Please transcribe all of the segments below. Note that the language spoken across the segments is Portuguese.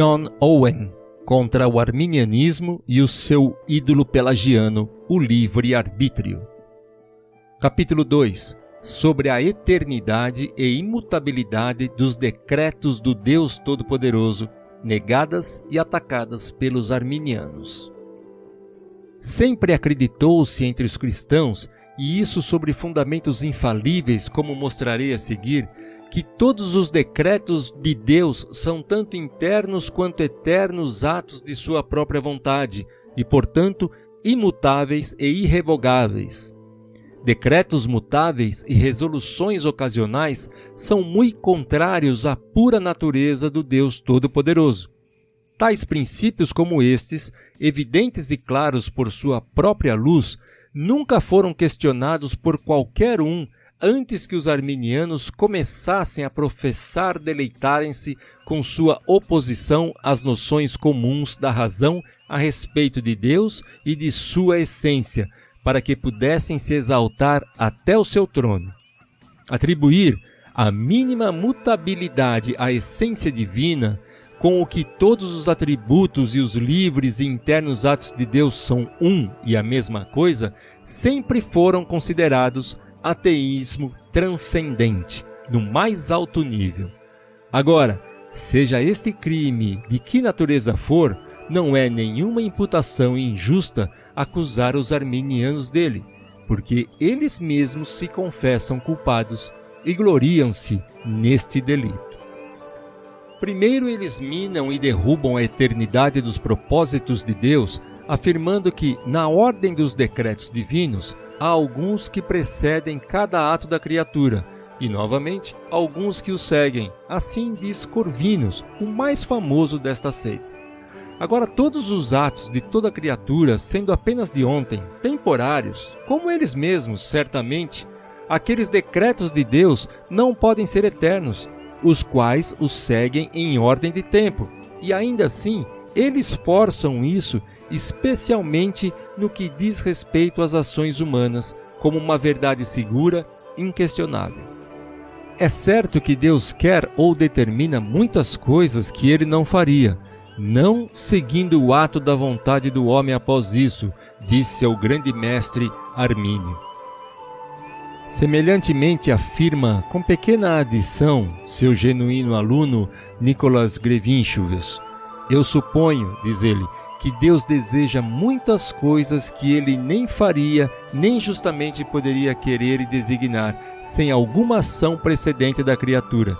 John Owen, contra o arminianismo e o seu ídolo pelagiano, o livre-arbítrio. Capítulo 2. Sobre a eternidade e imutabilidade dos decretos do Deus Todo-Poderoso, negadas e atacadas pelos arminianos. Sempre acreditou-se entre os cristãos, e isso sobre fundamentos infalíveis, como mostrarei a seguir, que todos os decretos de Deus são tanto internos quanto eternos atos de sua própria vontade e, portanto, imutáveis e irrevogáveis. Decretos mutáveis e resoluções ocasionais são muito contrários à pura natureza do Deus Todo-Poderoso. Tais princípios como estes, evidentes e claros por sua própria luz, nunca foram questionados por qualquer um antes que os arminianos começassem a professar deleitarem-se com sua oposição às noções comuns da razão a respeito de Deus e de sua essência, para que pudessem se exaltar até o seu trono. Atribuir a mínima mutabilidade à essência divina, com o que todos os atributos e os livres e internos atos de Deus são um e a mesma coisa, sempre foram considerados ateísmo transcendente, no mais alto nível. Agora, seja este crime de que natureza for, não é nenhuma imputação injusta acusar os arminianos dele, porque eles mesmos se confessam culpados e gloriam-se neste delito. Primeiro, eles minam e derrubam a eternidade dos propósitos de Deus, afirmando que, na ordem dos decretos divinos, há alguns que precedem cada ato da criatura, e, novamente, alguns que o seguem. Assim diz Corvinus, o mais famoso desta seita. Agora, todos os atos de toda criatura, sendo apenas de ontem, temporários, como eles mesmos, certamente, aqueles decretos de Deus não podem ser eternos, os quais os seguem em ordem de tempo, e ainda assim, eles forçam isso, especialmente no que diz respeito às ações humanas, como uma verdade segura e inquestionável. É certo que Deus quer ou determina muitas coisas que ele não faria, não seguindo o ato da vontade do homem após isso, disse ao grande mestre Armínio. Semelhantemente afirma, com pequena adição, seu genuíno aluno Nicolas Grevinchus. Eu suponho, diz ele, que Deus deseja muitas coisas que ele nem faria, nem justamente poderia querer e designar, sem alguma ação precedente da criatura.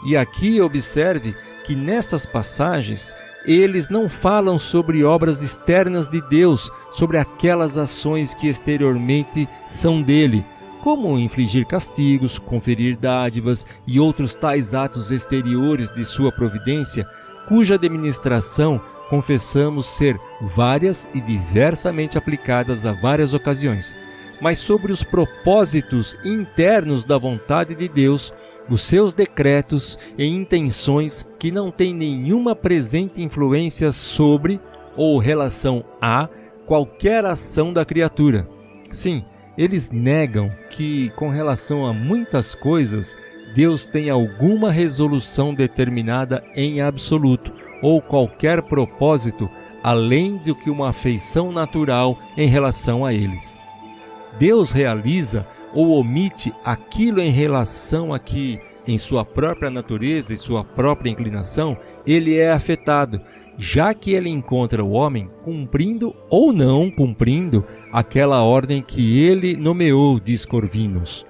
E aqui observe que nestas passagens, eles não falam sobre obras externas de Deus, sobre aquelas ações que exteriormente são dele, como infligir castigos, conferir dádivas e outros tais atos exteriores de sua providência, cuja administração confessamos ser várias e diversamente aplicadas a várias ocasiões, mas sobre os propósitos internos da vontade de Deus, os seus decretos e intenções que não têm nenhuma presente influência sobre ou relação a qualquer ação da criatura. Sim, eles negam que, com relação a muitas coisas, Deus tem alguma resolução determinada em absoluto, ou qualquer propósito além do que uma afeição natural em relação a eles. Deus realiza ou omite aquilo em relação a que, em sua própria natureza e sua própria inclinação, ele é afetado, já que ele encontra o homem cumprindo ou não cumprindo aquela ordem que ele nomeou, diz Corvinus.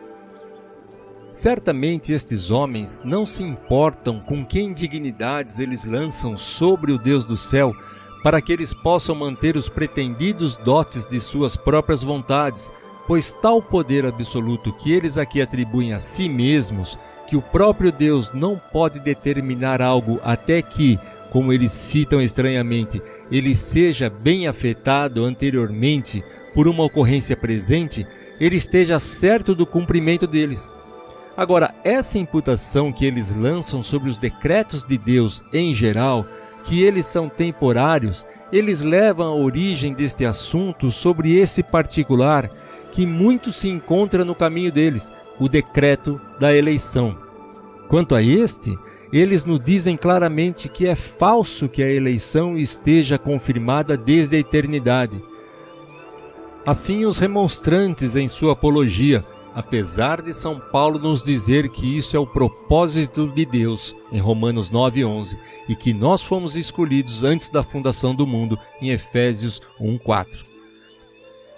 Certamente estes homens não se importam com que indignidades eles lançam sobre o Deus do céu, para que eles possam manter os pretendidos dotes de suas próprias vontades, pois tal poder absoluto que eles aqui atribuem a si mesmos, que o próprio Deus não pode determinar algo até que, como eles citam estranhamente, ele seja bem afetado anteriormente por uma ocorrência presente, ele esteja certo do cumprimento deles. Agora, essa imputação que eles lançam sobre os decretos de Deus em geral, que eles são temporários, eles levam a origem deste assunto sobre esse particular que muito se encontra no caminho deles, o decreto da eleição. Quanto a este, eles nos dizem claramente que é falso que a eleição esteja confirmada desde a eternidade. Assim, os remonstrantes em sua apologia, apesar de São Paulo nos dizer que isso é o propósito de Deus, em Romanos 9:11, e que nós fomos escolhidos antes da fundação do mundo, em Efésios 1:4.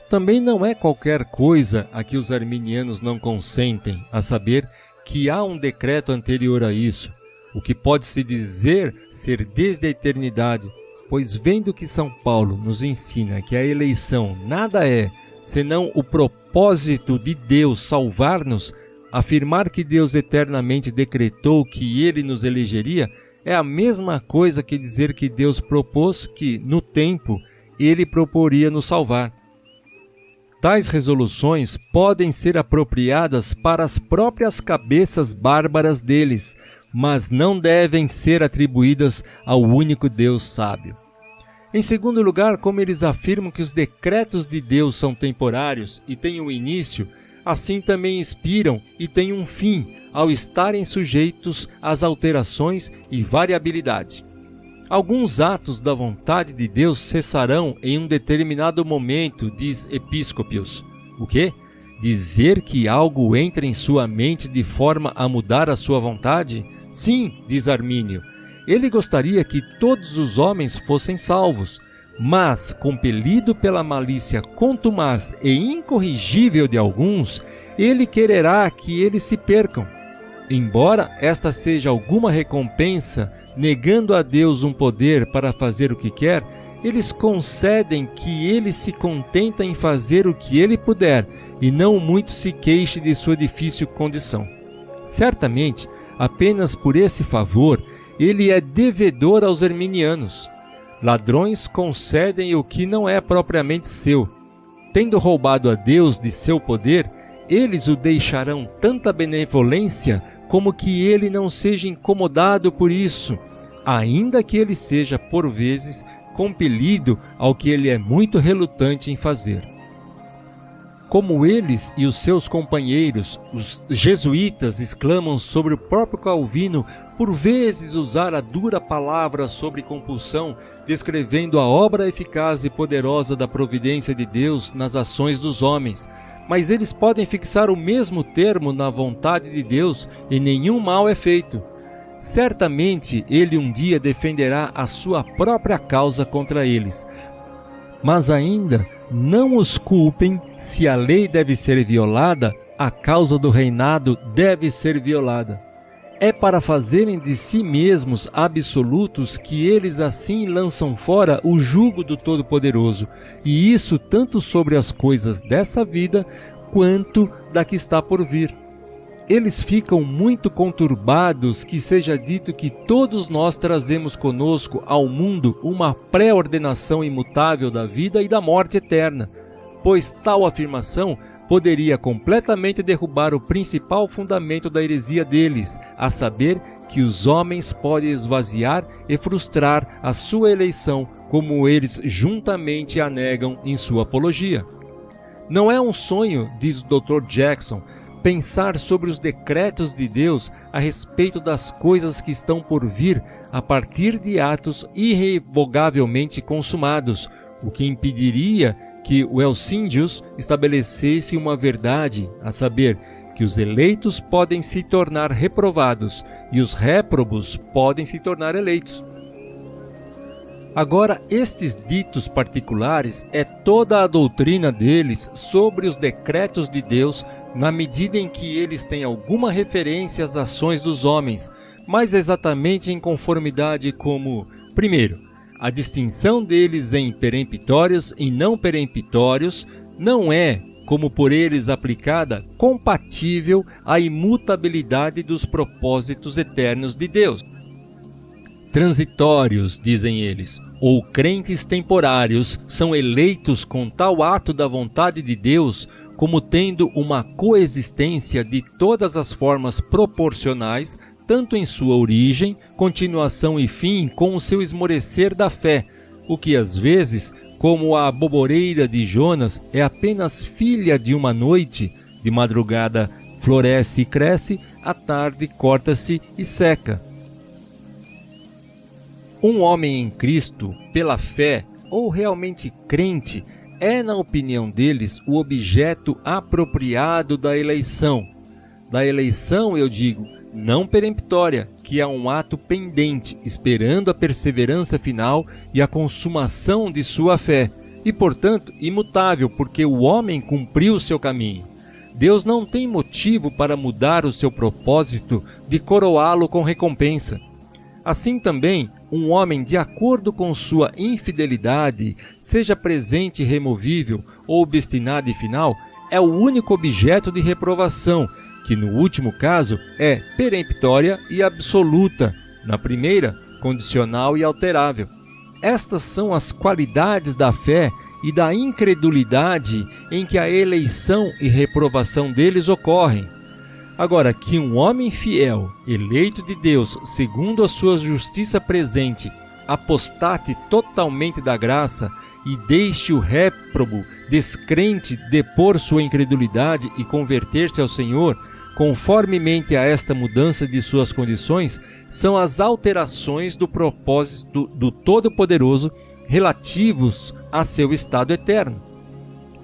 Também não é qualquer coisa a que os arminianos não consentem, a saber que há um decreto anterior a isso, o que pode-se dizer ser desde a eternidade, pois vendo que São Paulo nos ensina que a eleição nada é senão o propósito de Deus salvar-nos, afirmar que Deus eternamente decretou que Ele nos elegeria é a mesma coisa que dizer que Deus propôs que, no tempo, Ele proporia nos salvar. Tais resoluções podem ser apropriadas para as próprias cabeças bárbaras deles, mas não devem ser atribuídas ao único Deus sábio. Em segundo lugar, como eles afirmam que os decretos de Deus são temporários e têm um início, assim também expiram e têm um fim, ao estarem sujeitos às alterações e variabilidade. Alguns atos da vontade de Deus cessarão em um determinado momento, diz Episcopius. O quê? Dizer que algo entra em sua mente de forma a mudar a sua vontade? Sim, diz Armínio. Ele gostaria que todos os homens fossem salvos, mas, compelido pela malícia contumaz e incorrigível de alguns, ele quererá que eles se percam. Embora esta seja alguma recompensa, negando a Deus um poder para fazer o que quer, eles concedem que ele se contenta em fazer o que ele puder e não muito se queixe de sua difícil condição. Certamente, apenas por esse favor, ele é devedor aos arminianos. Ladrões concedem o que não é propriamente seu. Tendo roubado a Deus de seu poder, eles o deixarão tanta benevolência como que ele não seja incomodado por isso, ainda que ele seja, por vezes, compelido ao que ele é muito relutante em fazer. Como eles e os seus companheiros, os jesuítas, exclamam sobre o próprio Calvino por vezes usar a dura palavra sobre compulsão, descrevendo a obra eficaz e poderosa da providência de Deus nas ações dos homens, mas eles podem fixar o mesmo termo na vontade de Deus e nenhum mal é feito. Certamente ele um dia defenderá a sua própria causa contra eles, mas ainda não os culpem se a lei deve ser violada, a causa do reinado deve ser violada. É para fazerem de si mesmos absolutos que eles assim lançam fora o jugo do Todo-Poderoso, e isso tanto sobre as coisas dessa vida, quanto da que está por vir. Eles ficam muito conturbados que seja dito que todos nós trazemos conosco ao mundo uma pré-ordenação imutável da vida e da morte eterna, pois tal afirmação poderia completamente derrubar o principal fundamento da heresia deles, a saber que os homens podem esvaziar e frustrar a sua eleição, como eles juntamente a negam em sua apologia. Não é um sonho, diz o Dr. Jackson, pensar sobre os decretos de Deus a respeito das coisas que estão por vir a partir de atos irrevogavelmente consumados, o que impediria que o Elsíndios estabelecesse uma verdade, a saber, que os eleitos podem se tornar reprovados e os réprobos podem se tornar eleitos. Agora, estes ditos particulares é toda a doutrina deles sobre os decretos de Deus, na medida em que eles têm alguma referência às ações dos homens, mais exatamente em conformidade como, primeiro, a distinção deles em peremptórios e não peremptórios não é, como por eles aplicada, compatível à imutabilidade dos propósitos eternos de Deus. Transitórios, dizem eles, ou crentes temporários, são eleitos com tal ato da vontade de Deus como tendo uma coexistência de todas as formas proporcionais, tanto em sua origem, continuação e fim, com o seu esmorecer da fé, o que às vezes, como a boboreira de Jonas, é apenas filha de uma noite, de madrugada floresce e cresce, à tarde corta-se e seca. Um homem em Cristo, pela fé, ou realmente crente, é, na opinião deles, o objeto apropriado da eleição. Da eleição, eu digo, não peremptória, que é um ato pendente, esperando a perseverança final e a consumação de sua fé, e, portanto, imutável, porque o homem cumpriu o seu caminho. Deus não tem motivo para mudar o seu propósito de coroá-lo com recompensa. Assim também, um homem de acordo com sua infidelidade, seja presente e removível ou obstinado e final, é o único objeto de reprovação, que no último caso é peremptória e absoluta, na primeira, condicional e alterável. Estas são as qualidades da fé e da incredulidade em que a eleição e reprovação deles ocorrem. Agora, que um homem fiel, eleito de Deus, segundo a sua justiça presente, apostate totalmente da graça e deixe o réprobo, descrente, depor sua incredulidade e converter-se ao Senhor, conformemente a esta mudança de suas condições, são as alterações do propósito do Todo-Poderoso relativos a seu estado eterno.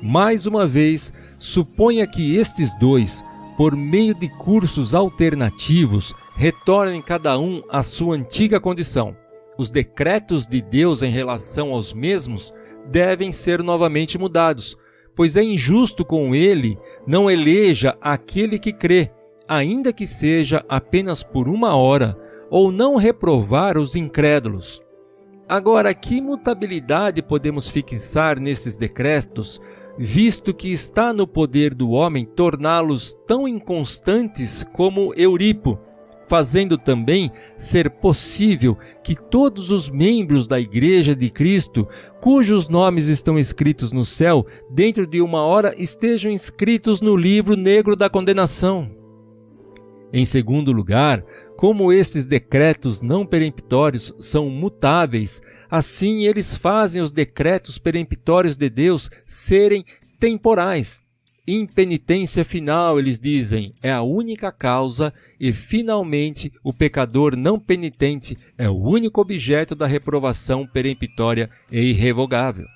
Mais uma vez, suponha que estes dois, por meio de cursos alternativos, retornem cada um à sua antiga condição. Os decretos de Deus em relação aos mesmos devem ser novamente mudados, pois é injusto com ele não eleja aquele que crê, ainda que seja apenas por uma hora, ou não reprovar os incrédulos. Agora, que mutabilidade podemos fixar nesses decretos, visto que está no poder do homem torná-los tão inconstantes como Euripo, fazendo também ser possível que todos os membros da Igreja de Cristo, cujos nomes estão escritos no céu, dentro de uma hora estejam inscritos no livro negro da condenação? Em segundo lugar, como estes decretos não peremptórios são mutáveis, assim eles fazem os decretos peremptórios de Deus serem temporais. Impenitência final, eles dizem, é a única causa e, finalmente, o pecador não penitente é o único objeto da reprovação peremptória e irrevogável.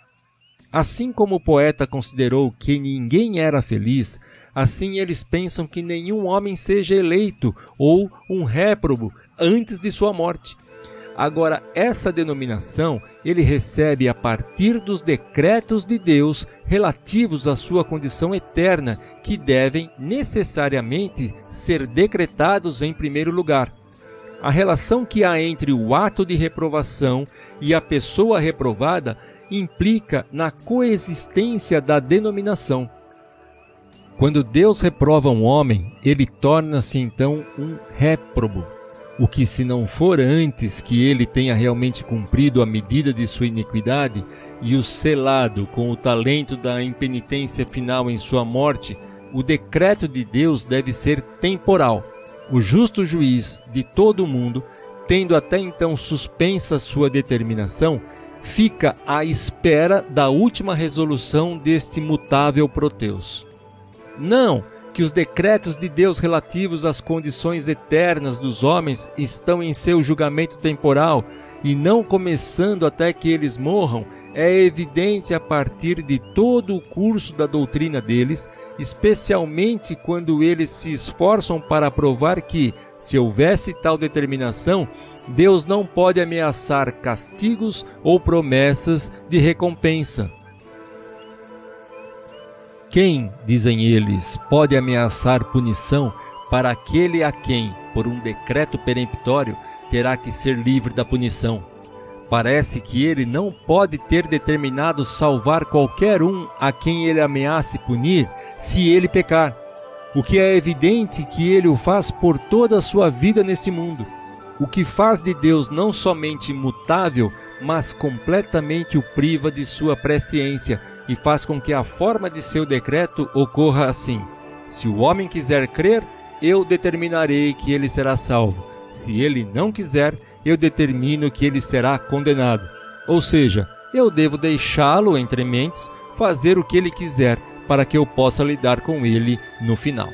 Assim como o poeta considerou que ninguém era feliz, assim eles pensam que nenhum homem seja eleito ou um réprobo antes de sua morte. Agora, essa denominação ele recebe a partir dos decretos de Deus relativos à sua condição eterna, que devem necessariamente ser decretados em primeiro lugar. A relação que há entre o ato de reprovação e a pessoa reprovada implica na coexistência da denominação. Quando Deus reprova um homem, ele torna-se então um réprobo. O que, se não for antes que ele tenha realmente cumprido a medida de sua iniquidade e o selado com o talento da impenitência final em sua morte, o decreto de Deus deve ser temporal. O justo juiz de todo o mundo, tendo até então suspensa sua determinação, fica à espera da última resolução deste mutável proteus. Não que os decretos de Deus relativos às condições eternas dos homens estão em seu julgamento temporal e não começando até que eles morram, é evidente a partir de todo o curso da doutrina deles, especialmente quando eles se esforçam para provar que, se houvesse tal determinação, Deus não pode ameaçar castigos ou promessas de recompensa. Quem, dizem eles, pode ameaçar punição para aquele a quem, por um decreto peremptório, terá que ser livre da punição? Parece que ele não pode ter determinado salvar qualquer um a quem ele ameace punir, se ele pecar, o que é evidente que ele o faz por toda a sua vida neste mundo, o que faz de Deus não somente imutável, mas completamente o priva de sua presciência, e faz com que a forma de seu decreto ocorra assim: se o homem quiser crer, eu determinarei que ele será salvo. Se ele não quiser, eu determino que ele será condenado. Ou seja, eu devo deixá-lo entre mentes, fazer o que ele quiser, para que eu possa lidar com ele no final.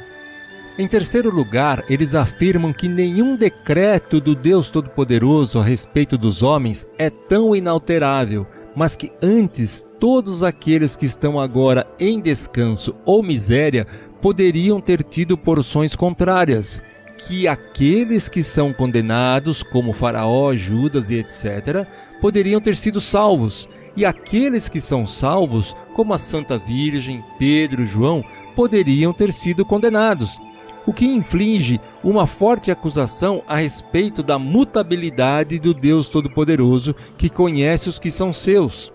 Em terceiro lugar, eles afirmam que nenhum decreto do Deus Todo-Poderoso a respeito dos homens é tão inalterável, mas que antes todos aqueles que estão agora em descanso ou miséria poderiam ter tido porções contrárias, que aqueles que são condenados, como Faraó, Judas e etc., poderiam ter sido salvos, e aqueles que são salvos, como a Santa Virgem, Pedro, João, poderiam ter sido condenados, o que inflige uma forte acusação a respeito da mutabilidade do Deus Todo-Poderoso, que conhece os que são seus.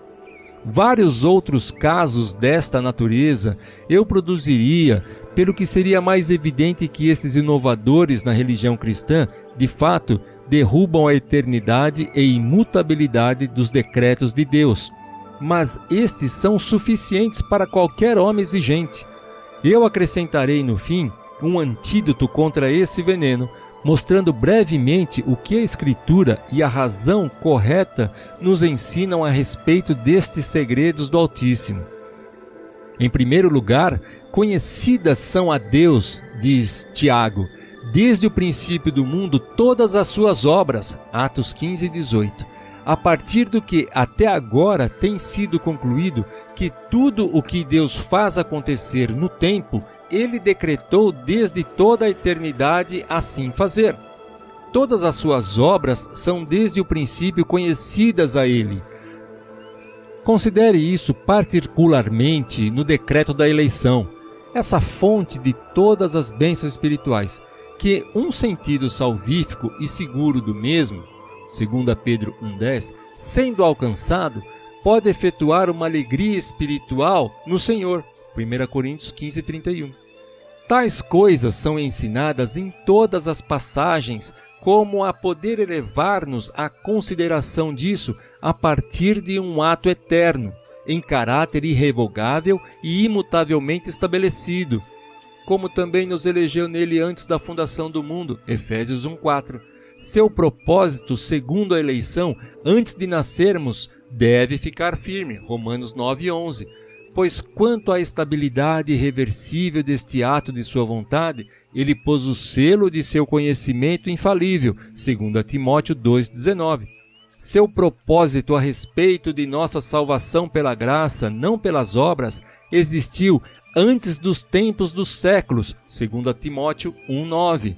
Vários outros casos desta natureza eu produziria, pelo que seria mais evidente que esses inovadores na religião cristã, de fato, derrubam a eternidade e imutabilidade dos decretos de Deus. Mas estes são suficientes para qualquer homem exigente. Eu acrescentarei no fim um antídoto contra esse veneno, mostrando brevemente o que a Escritura e a razão correta nos ensinam a respeito destes segredos do Altíssimo. Em primeiro lugar, conhecidas são a Deus, diz Tiago, desde o princípio do mundo todas as suas obras, Atos 15 e 18, a partir do que até agora tem sido concluído que tudo o que Deus faz acontecer no tempo, Ele decretou desde toda a eternidade assim fazer. Todas as suas obras são desde o princípio conhecidas a Ele. Considere isso particularmente no decreto da eleição, essa fonte de todas as bênçãos espirituais, que um sentido salvífico e seguro do mesmo, 2 Pedro 1,10, sendo alcançado, pode efetuar uma alegria espiritual no Senhor, 1 Coríntios 15:31. Tais coisas são ensinadas em todas as passagens, como a poder elevar-nos à consideração disso a partir de um ato eterno, em caráter irrevogável e imutavelmente estabelecido, como também nos elegeu nele antes da fundação do mundo, Efésios 1:4. Seu propósito, segundo a eleição, antes de nascermos, deve ficar firme, Romanos 9:11. Pois quanto à estabilidade irreversível deste ato de sua vontade, ele pôs o selo de seu conhecimento infalível, 2 Timóteo 2,19. Seu propósito a respeito de nossa salvação pela graça, não pelas obras, existiu antes dos tempos dos séculos, 2 Timóteo 1,9.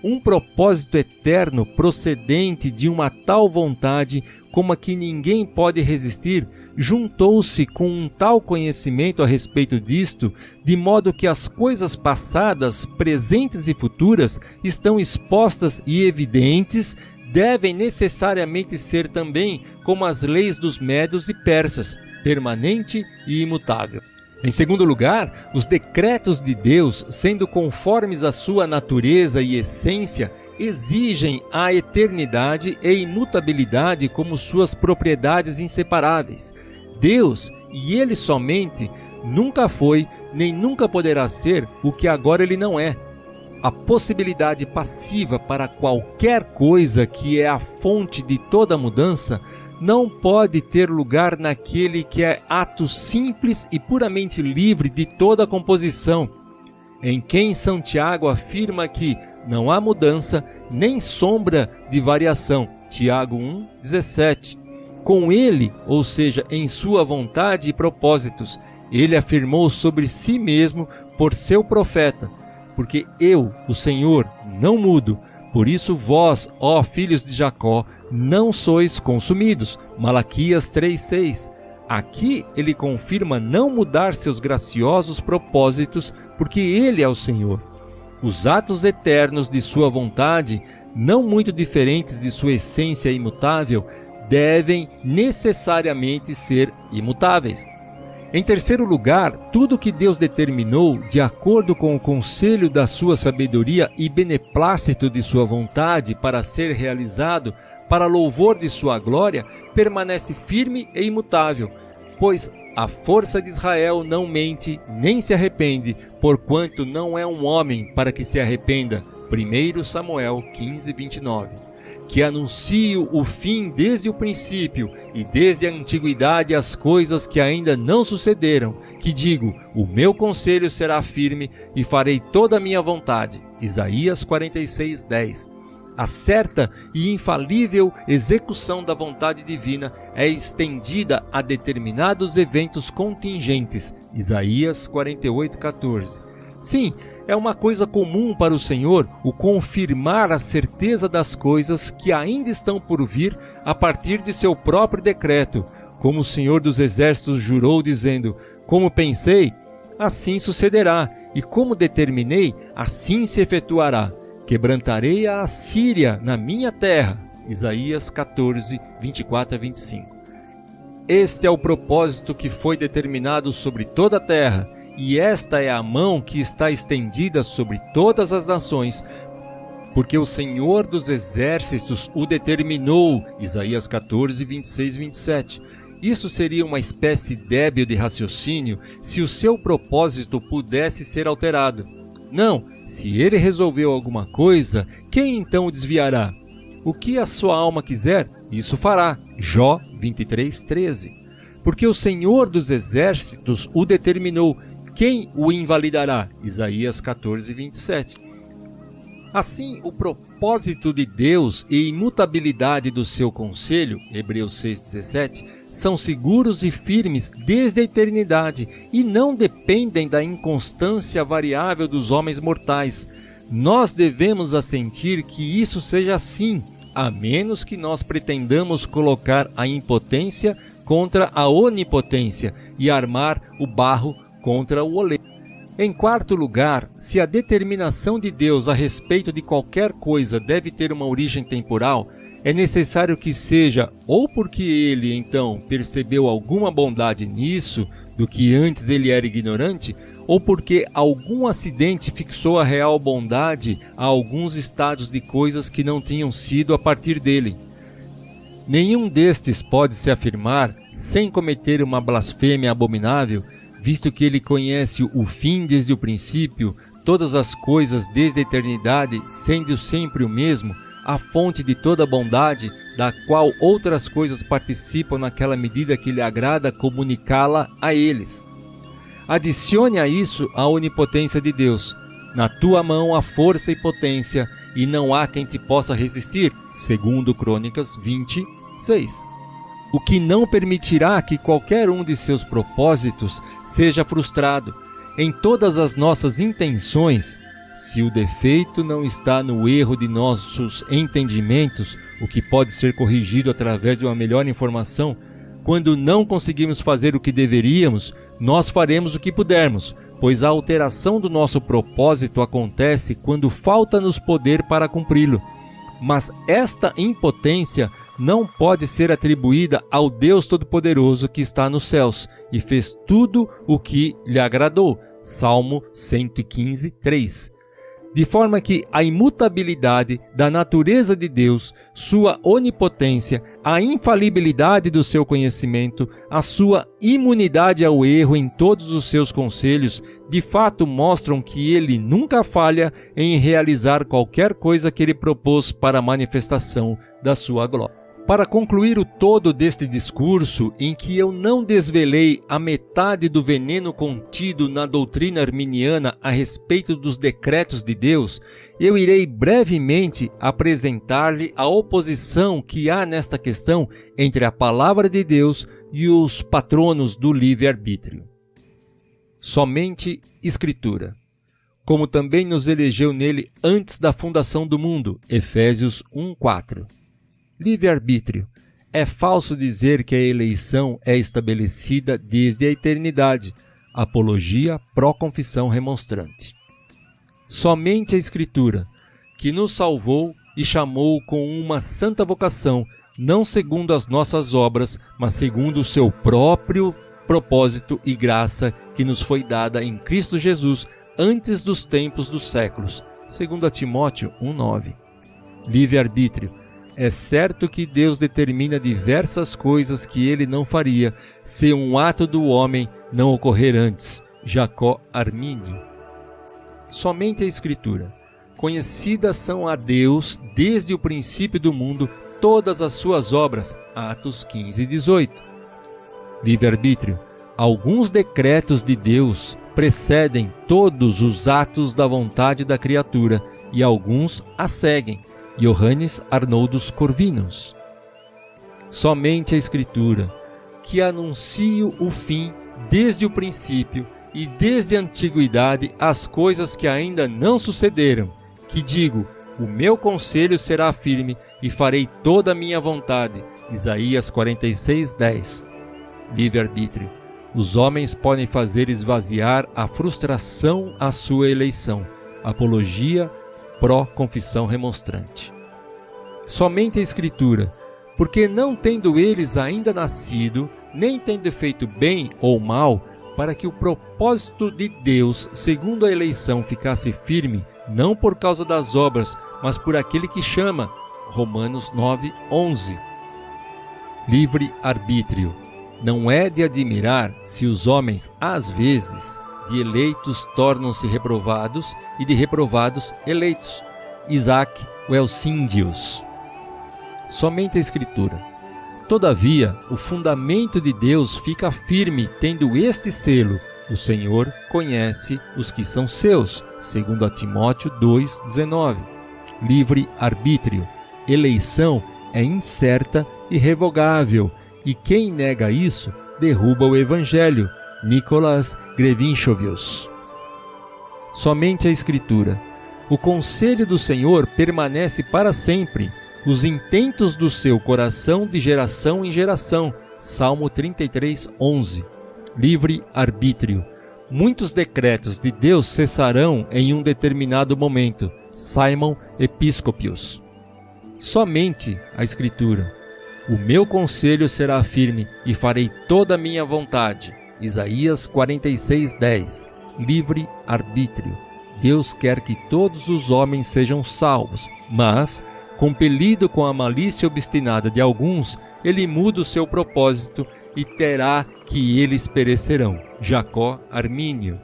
Um propósito eterno procedente de uma tal vontade como a que ninguém pode resistir, juntou-se com um tal conhecimento a respeito disto, de modo que as coisas passadas, presentes e futuras estão expostas e evidentes, devem necessariamente ser também como as leis dos médios e persas, permanente e imutável. Em segundo lugar, os decretos de Deus, sendo conformes à sua natureza e essência, exigem a eternidade e imutabilidade como suas propriedades inseparáveis. Deus, e Ele somente, nunca foi, nem nunca poderá ser o que agora Ele não é. A possibilidade passiva para qualquer coisa que é a fonte de toda mudança não pode ter lugar naquele que é ato simples e puramente livre de toda composição, em quem São Tiago afirma que não há mudança nem sombra de variação, Tiago 1,17. Com ele, ou seja, em sua vontade e propósitos, ele afirmou sobre si mesmo por seu profeta, porque eu, o Senhor, não mudo, por isso vós, ó filhos de Jacó, não sois consumidos, Malaquias 3,6. Aqui ele confirma não mudar seus graciosos propósitos, porque ele é o Senhor. Os atos eternos de sua vontade, não muito diferentes de sua essência imutável, devem necessariamente ser imutáveis. Em terceiro lugar, tudo que Deus determinou, de acordo com o conselho da sua sabedoria e beneplácito de sua vontade para ser realizado, para louvor de sua glória, permanece firme e imutável, pois a força de Israel não mente, nem se arrepende, porquanto não é um homem para que se arrependa. 1 Samuel 15:29. que anuncio o fim desde o princípio e desde a antiguidade as coisas que ainda não sucederam, que digo, o meu conselho será firme e farei toda a minha vontade. Isaías 46:10. A certa e infalível execução da vontade divina é estendida a determinados eventos contingentes. Isaías 48:14. Sim, é uma coisa comum para o Senhor o confirmar a certeza das coisas que ainda estão por vir a partir de seu próprio decreto, como o Senhor dos Exércitos jurou, dizendo: como pensei, assim sucederá, e como determinei, assim se efetuará. Quebrantarei a Assíria na minha terra. Isaías 14, 24 a 25. Este é o propósito que foi determinado sobre toda a terra, e esta é a mão que está estendida sobre todas as nações, porque o Senhor dos Exércitos o determinou. Isaías 14, 26 e 27. Isso seria uma espécie débil de raciocínio se o seu propósito pudesse ser alterado. Não, se ele resolveu alguma coisa, quem então o desviará? O que a sua alma quiser, isso fará. Jó 23:13. Porque o Senhor dos Exércitos o determinou, quem o invalidará? Isaías 14:27. Assim, o propósito de Deus e imutabilidade do seu conselho, Hebreus 6:17, são seguros e firmes desde a eternidade e não dependem da inconstância variável dos homens mortais. Nós devemos assentir que isso seja assim, a menos que nós pretendamos colocar a impotência contra a onipotência e armar o barro contra o oleiro. Em quarto lugar, se a determinação de Deus a respeito de qualquer coisa deve ter uma origem temporal, é necessário que seja ou porque ele, então, percebeu alguma bondade nisso, do que antes ele era ignorante, ou porque algum acidente fixou a real bondade a alguns estados de coisas que não tinham sido a partir dele. Nenhum destes pode se afirmar sem cometer uma blasfêmia abominável, visto que ele conhece o fim desde o princípio, todas as coisas desde a eternidade, sendo sempre o mesmo, a fonte de toda bondade, da qual outras coisas participam naquela medida que lhe agrada comunicá-la a eles. Adicione a isso a onipotência de Deus. Na tua mão há força e potência, e não há quem te possa resistir, segundo Crônicas 20:6. O que não permitirá que qualquer um de seus propósitos seja frustrado. Em todas as nossas intenções, se o defeito não está no erro de nossos entendimentos, o que pode ser corrigido através de uma melhor informação, quando não conseguimos fazer o que deveríamos, nós faremos o que pudermos, pois a alteração do nosso propósito acontece quando falta-nos poder para cumpri-lo. Mas esta impotência não pode ser atribuída ao Deus Todo-Poderoso que está nos céus e fez tudo o que lhe agradou. Salmo 115:3. De forma que a imutabilidade da natureza de Deus, sua onipotência, a infalibilidade do seu conhecimento, a sua imunidade ao erro em todos os seus conselhos, de fato mostram que ele nunca falha em realizar qualquer coisa que ele propôs para a manifestação da sua glória. Para concluir o todo deste discurso, em que eu não desvelei a metade do veneno contido na doutrina arminiana a respeito dos decretos de Deus, eu irei brevemente apresentar-lhe a oposição que há nesta questão entre a palavra de Deus e os patronos do livre-arbítrio. Somente Escritura, como também nos elegeu nele antes da fundação do mundo, Efésios 1:4. Livre-arbítrio. É falso dizer que a eleição é estabelecida desde a eternidade. Apologia pró-confissão remonstrante. Somente a Escritura, que nos salvou e chamou com uma santa vocação, não segundo as nossas obras, mas segundo o seu próprio propósito e graça que nos foi dada em Cristo Jesus antes dos tempos dos séculos. 2 Timóteo 1:9. Livre-arbítrio. É certo que Deus determina diversas coisas que ele não faria se um ato do homem não ocorrer antes. Jacó Armínio. Somente a Escritura. conhecidas são a Deus desde o princípio do mundo todas as suas obras. Atos 15 e 18. Livre-arbítrio. Alguns decretos de Deus precedem todos os atos da vontade da criatura e alguns a seguem. Johannes Arnoldus Corvinus. Somente a Escritura, que anuncia o fim desde o princípio e desde a antiguidade as coisas que ainda não sucederam, que digo, o meu conselho será firme e farei toda a minha vontade. Isaías 46:10. Livre-arbítrio. Os homens podem fazer esvaziar a frustração à sua eleição. Apologia pró-confissão remonstrante. Somente a Escritura, porque não tendo eles ainda nascido, nem tendo feito bem ou mal, para que o propósito de Deus, segundo a eleição, ficasse firme, não por causa das obras, mas por aquele que chama. Romanos 9:11. Livre-arbítrio. Não é de admirar se os homens, às vezes, de eleitos tornam-se reprovados e de reprovados eleitos. Isaac Welsindius. Somente a Escritura. Todavia, o fundamento de Deus fica firme, tendo este selo: o Senhor conhece os que são seus. 2 Timóteo 2:19. Livre-arbítrio. Eleição é incerta e revogável, e quem nega isso derruba o Evangelho. Nicholas Grevinchovius. Somente a Escritura. O conselho do Senhor permanece para sempre, os intentos do seu coração de geração em geração. Salmo 33:11. Livre-arbítrio. Muitos decretos de Deus cessarão em um determinado momento. Simon Episcopius. Somente a Escritura. O meu conselho será firme e farei toda a minha vontade. Isaías 46:10. Livre-arbítrio. Deus quer que todos os homens sejam salvos, mas, compelido com a malícia obstinada de alguns, ele muda o seu propósito e terá que eles perecerão. Jacó Armínio.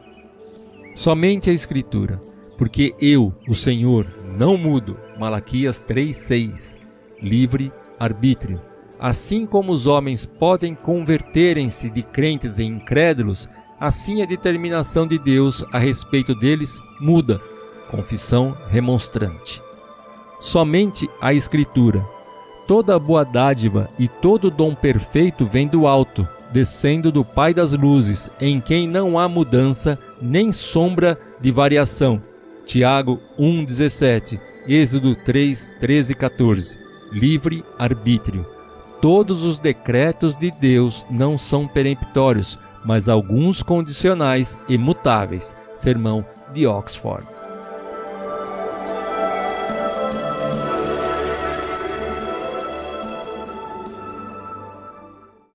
Somente a Escritura, porque eu, o Senhor, não mudo. Malaquias 3:6. Livre-arbítrio. Assim como os homens podem converterem-se de crentes em incrédulos, assim a determinação de Deus a respeito deles muda. Confissão remonstrante. Somente a Escritura. Toda boa dádiva e todo dom perfeito vem do alto, descendo do Pai das luzes, em quem não há mudança nem sombra de variação. Tiago 1:17, Êxodo 3:13 e 14. Livre-arbítrio. Todos os decretos de Deus não são peremptórios, mas alguns condicionais e mutáveis. Sermão de Oxford.